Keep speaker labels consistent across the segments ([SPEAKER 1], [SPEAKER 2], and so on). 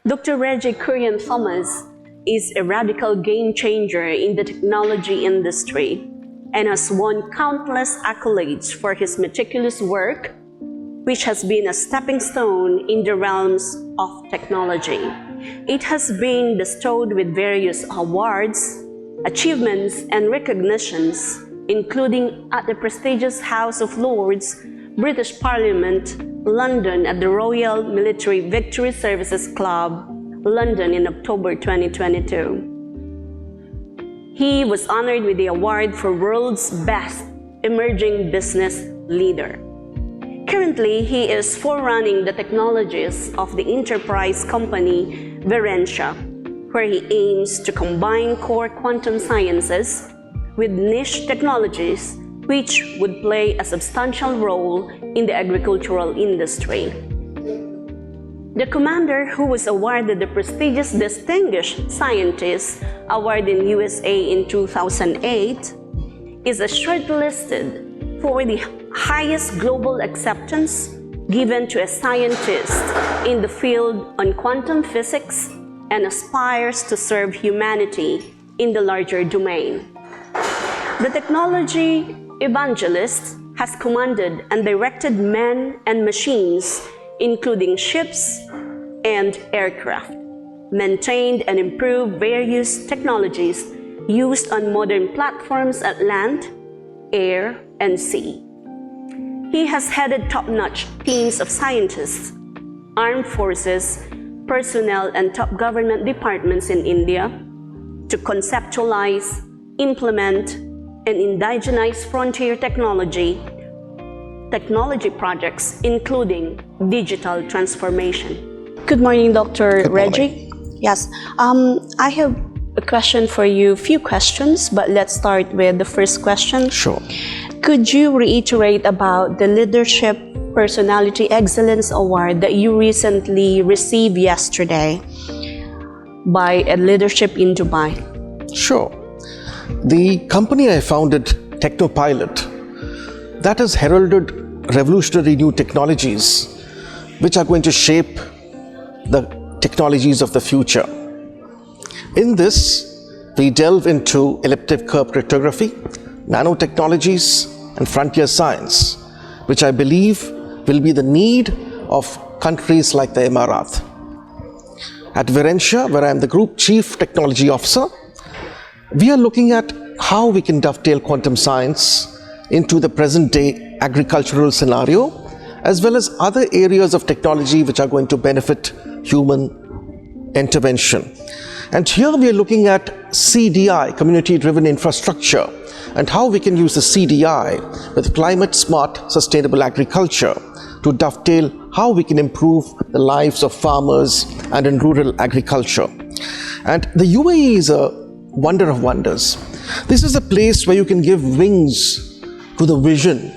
[SPEAKER 1] Dr. Reji Kurien is a radical game changer in the technology industry and has won countless accolades for his meticulous work, which has been a stepping stone in the realms of technology. It has been bestowed with various awards, achievements, and recognitions, including at the prestigious House of Lords, British Parliament, London at the Royal Military Victory Services Club, London in October 2022. He was honored with the award for World's Best Emerging Business Leader. Currently, he is forerunning the technologies of the enterprise company Verencia, where he aims to combine core quantum sciences with niche technologies which would play a substantial role in the agricultural industry. The commander, who was awarded the prestigious Distinguished Scientist Award in USA in 2008, is shortlisted for the highest global acceptance given to a scientist in the field on quantum physics and aspires to serve humanity in the larger domain. The technology evangelist has commanded and directed men and machines, including ships and aircraft, maintained and improved various technologies used on modern platforms at land, air, and sea. He has headed top-notch teams of scientists, armed forces, personnel, and top government departments in India to conceptualize, implement, and indigenize frontier technology projects, including digital transformation. Good morning, Dr. Reji. Yes, I have a question for you, few questions, but let's start with the first question.
[SPEAKER 2] Sure.
[SPEAKER 1] Could you reiterate about the Leadership Personality Excellence Award that you recently received yesterday by a leadership in Dubai?
[SPEAKER 2] Sure. The company I founded, Technopilot, that has heralded revolutionary new technologies which are going to shape the technologies of the future. In this, we delve into elliptic curve cryptography, nanotechnologies, and frontier science, which I believe will be the need of countries like the Emirates. At Verencia, where I am the Group Chief Technology Officer, we are looking at how we can dovetail quantum science into the present-day agricultural scenario, as well as other areas of technology which are going to benefit human intervention. And here we are looking at CDI, community-driven infrastructure, and how we can use the CDI with climate-smart, sustainable agriculture to dovetail how we can improve the lives of farmers and in rural agriculture. And the UAE is a wonder of wonders. This is a place where you can give wings to the vision,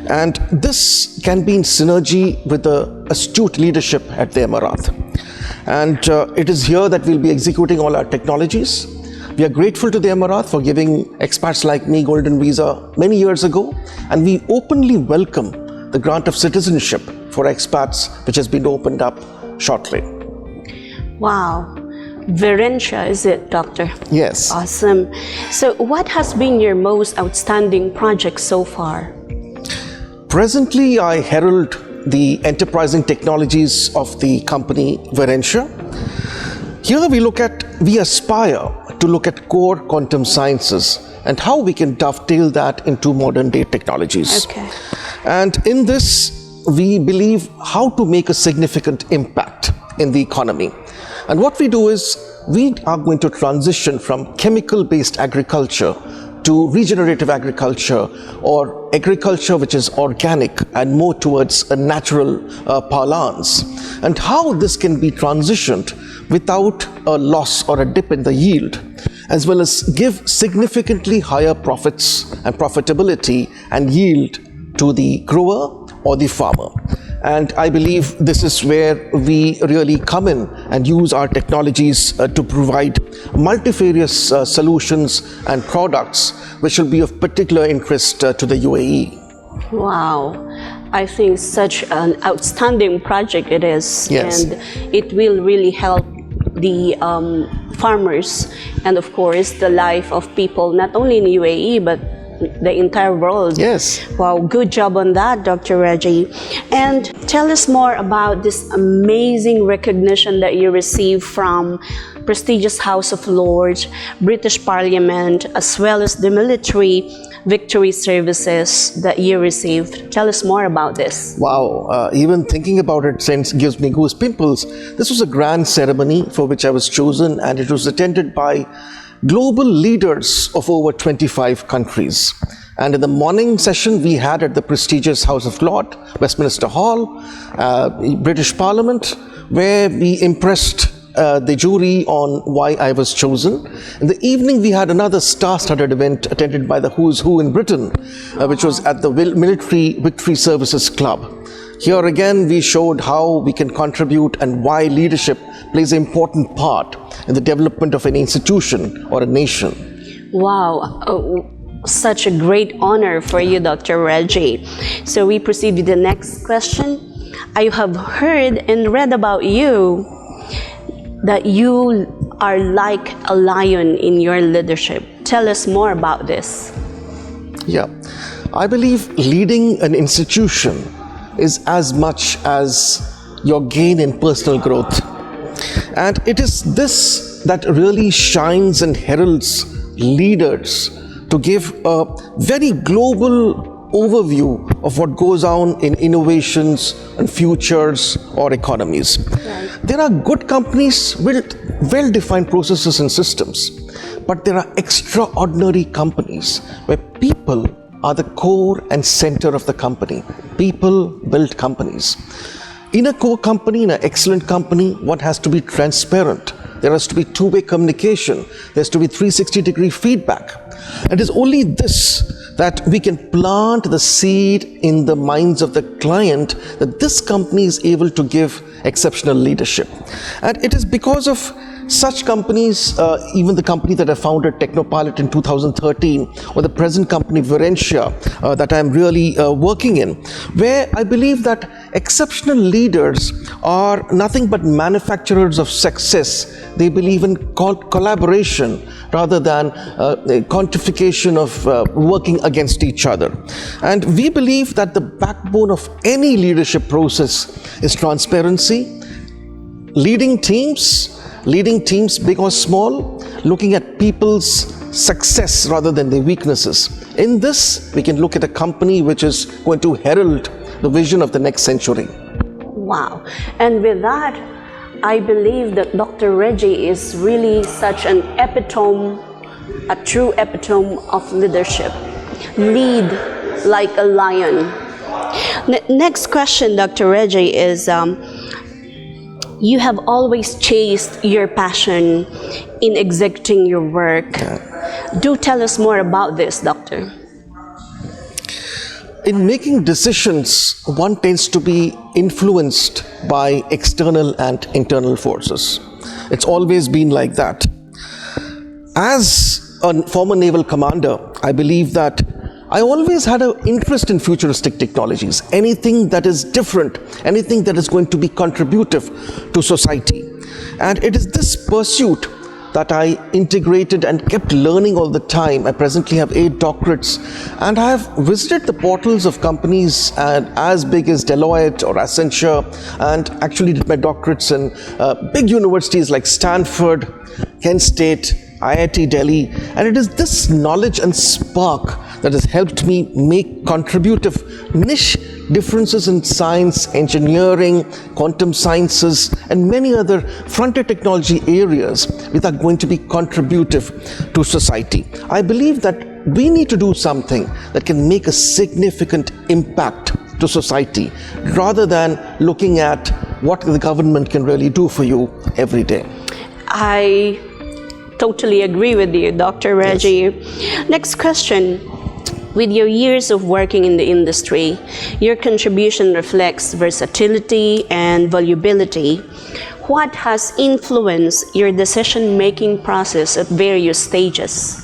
[SPEAKER 2] and this can be in synergy with the astute leadership at the Emirates. And it is here that we'll be executing all our technologies. We are grateful to the Emirates for giving expats like me golden visa many years ago, and we openly welcome the grant of citizenship for expats, which has been opened up shortly.
[SPEAKER 1] Wow. Verencia, is it, Doctor?
[SPEAKER 2] Yes.
[SPEAKER 1] Awesome. So what has been your most outstanding project so far?
[SPEAKER 2] Presently, I herald the enterprising technologies of the company Verencia. Here we aspire to look at core quantum sciences and how we can dovetail that into modern day technologies.
[SPEAKER 1] Okay.
[SPEAKER 2] And in this, we believe how to make a significant impact in the economy. And what we do is we are going to transition from chemical-based agriculture to regenerative agriculture, or agriculture which is organic and more towards a natural parlance, and how this can be transitioned without a loss or a dip in the yield, as well as give significantly higher profits and profitability and yield to the grower or the farmer. And I believe this is where we really come in and use our technologies to provide multifarious solutions and products which will be of particular interest to the UAE.
[SPEAKER 1] Wow. I think such an outstanding project it is.
[SPEAKER 2] Yes.
[SPEAKER 1] And it will really help the farmers and of course the life of people not only in UAE but the entire world.
[SPEAKER 2] Yes.
[SPEAKER 1] Wow, good job on that, Dr. Reji. And tell us more about this amazing recognition that you received from prestigious House of Lords, British Parliament, as well as the military victory services that you received. Tell us more about this.
[SPEAKER 2] Wow, even thinking about it gives me goosebumps. This was a grand ceremony for which I was chosen, and it was attended by global leaders of over 25 countries. And in the morning session we had at the prestigious House of Lords, Westminster Hall, British Parliament, where we impressed the jury on why I was chosen. In the evening we had another star-studded event attended by the who's who in Britain, which was at the Military Victory Services Club. Here again we showed how we can contribute and why leadership plays an important part in the development of an institution or a nation.
[SPEAKER 1] Wow, such a great honor for you, Dr. Reji. So we proceed with the next question. I have heard and read about you that you are like a lion in your leadership. Tell us more about this.
[SPEAKER 2] Yeah, I believe leading an institution is as much as your gain in personal growth. And it is this that really shines and heralds leaders to give a very global overview of what goes on in innovations and futures or economies.
[SPEAKER 1] Right.
[SPEAKER 2] There are good companies with well-defined processes and systems, but there are extraordinary companies where people are the core and center of the company. People build companies. In a core company, in an excellent company, one has to be transparent. There has to be two-way communication. There has to be 360-degree feedback. It is only this that we can plant the seed in the minds of the client that this company is able to give exceptional leadership. And it is because of such companies, even the company that I founded, Technopilot, in 2013, or the present company, Virentia, that I'm really working in, where I believe that exceptional leaders are nothing but manufacturers of success. They believe in collaboration rather than quantification of working against each other. And we believe that the backbone of any leadership process is transparency, leading teams, big or small, looking at people's success rather than their weaknesses. In this, we can look at a company which is going to herald the vision of the next century.
[SPEAKER 1] Wow. And with that, I believe that Dr. Reji is really such an epitome, a true epitome of leadership. Lead like a lion. Next question, Dr. Reji, is you have always chased your passion in executing your work. Do tell us more about this, Doctor.
[SPEAKER 2] In making decisions, one tends to be influenced by external and internal forces. It's always been like that. As a former naval commander, I believe that I always had an interest in futuristic technologies, anything that is different, anything that is going to be contributive to society. And it is this pursuit that I integrated and kept learning all the time. I presently have 8 doctorates, and I have visited the portals of companies as big as Deloitte or Accenture, and actually did my doctorates in big universities like Stanford, Kent State, IIT Delhi, and it is this knowledge and spark that has helped me make contributive niche differences in science, engineering, quantum sciences, and many other frontier technology areas that are going to be contributive to society. I believe that we need to do something that can make a significant impact to society rather than looking at what the government can really do for you every day.
[SPEAKER 1] I totally agree with you, Dr. Reji. Yes. Next question. With your years of working in the industry, your contribution reflects versatility and volubility. What has influenced your decision-making process at various stages?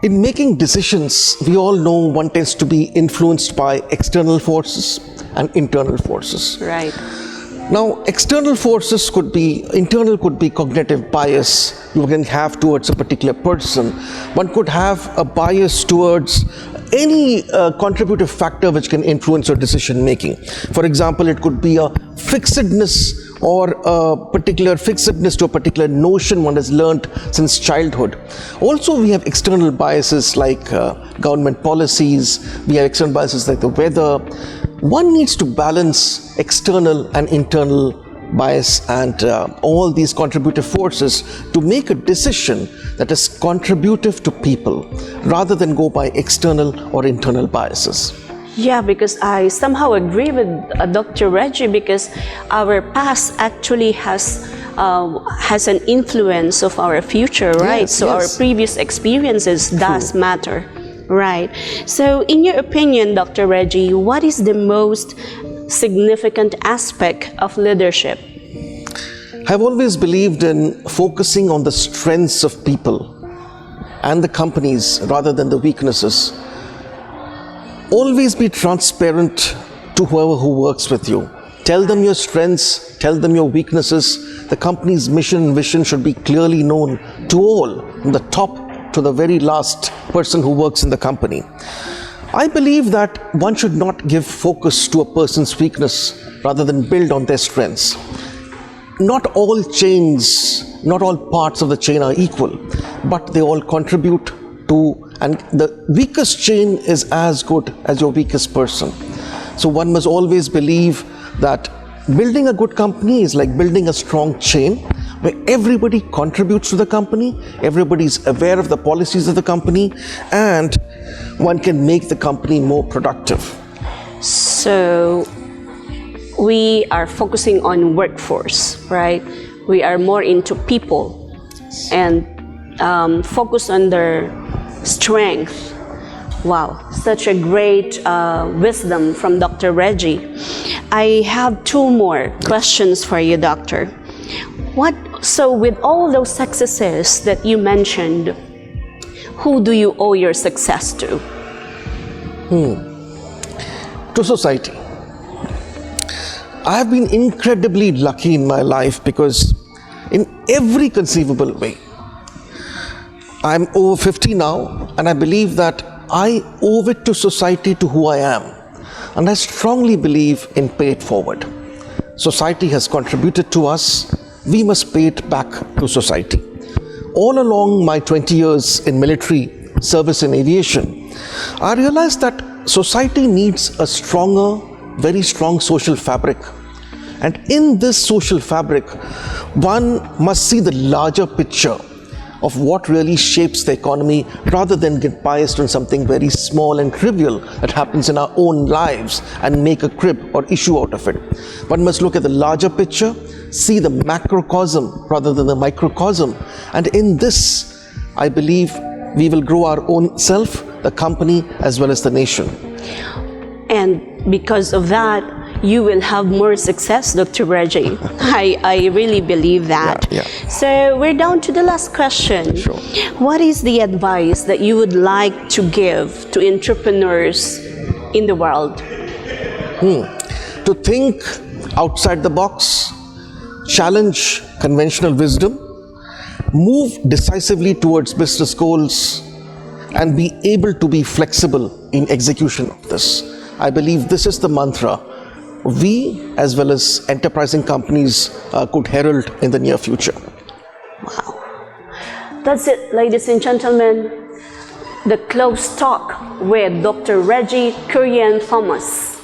[SPEAKER 2] In making decisions, we all know one tends to be influenced by external forces and internal forces.
[SPEAKER 1] Right.
[SPEAKER 2] Now, external forces could be, internal could be cognitive bias you can have towards a particular person. One could have a bias towards any contributive factor which can influence your decision making. For example, it could be a fixedness or a particular fixedness to a particular notion one has learnt since childhood. Also, we have external biases like government policies, we have external biases like the weather. One needs to balance external and internal bias and all these contributive forces to make a decision that is contributive to people rather than go by external or internal biases.
[SPEAKER 1] Yeah, because I somehow agree with Dr. Reji, because our past actually has an influence of our future, right?
[SPEAKER 2] Yes,
[SPEAKER 1] so
[SPEAKER 2] yes.
[SPEAKER 1] our previous experiences does matter, right? So in your opinion, Dr. Reji, what is the most significant aspect of leadership?
[SPEAKER 2] I've always believed in focusing on the strengths of people and the companies rather than the weaknesses. Always be transparent to whoever who works with you. Tell them your strengths, tell them your weaknesses. The company's mission and vision should be clearly known to all, from the top to the very last person who works in the company. I believe that one should not give focus to a person's weakness rather than build on their strengths. Not all chains, not all parts of the chain are equal, but they all contribute to, and the weakest chain is as good as your weakest person. So one must always believe that building a good company is like building a strong chain where everybody contributes to the company, everybody's aware of the policies of the company, and one can make the company more productive.
[SPEAKER 1] So we are focusing on workforce, right? We are more into people and focus on their strength. Wow, such a great wisdom from Dr. Reji. I have two more questions for you, Doctor. So with all those successes that you mentioned, who do you owe your success to?
[SPEAKER 2] To society. I have been incredibly lucky in my life because in every conceivable way, I'm over 50 now, and I believe that I owe it to society to who I am. And I strongly believe in pay it forward. Society has contributed to us, we must pay it back to society. All along my 20 years in military service in aviation, I realized that society needs a stronger, very strong social fabric. And in this social fabric, one must see the larger picture of what really shapes the economy rather than get biased on something very small and trivial that happens in our own lives and make a crib or issue out of it. One must look at the larger picture, see the macrocosm rather than the microcosm. And in this, I believe we will grow our own self, the company, as well as the nation.
[SPEAKER 1] And because of that, you will have more success, Dr. Reji. I really believe that.
[SPEAKER 2] Yeah.
[SPEAKER 1] So we're down to the last question.
[SPEAKER 2] Sure.
[SPEAKER 1] What is the advice that you would like to give to entrepreneurs in the world?
[SPEAKER 2] To think outside the box, challenge conventional wisdom, move decisively towards business goals, and be able to be flexible in execution of this. I believe this is the mantra we, as well as enterprising companies, could herald in the near future.
[SPEAKER 1] Wow. That's it, ladies and gentlemen. The close talk with Dr. Reji Kurien Thomas.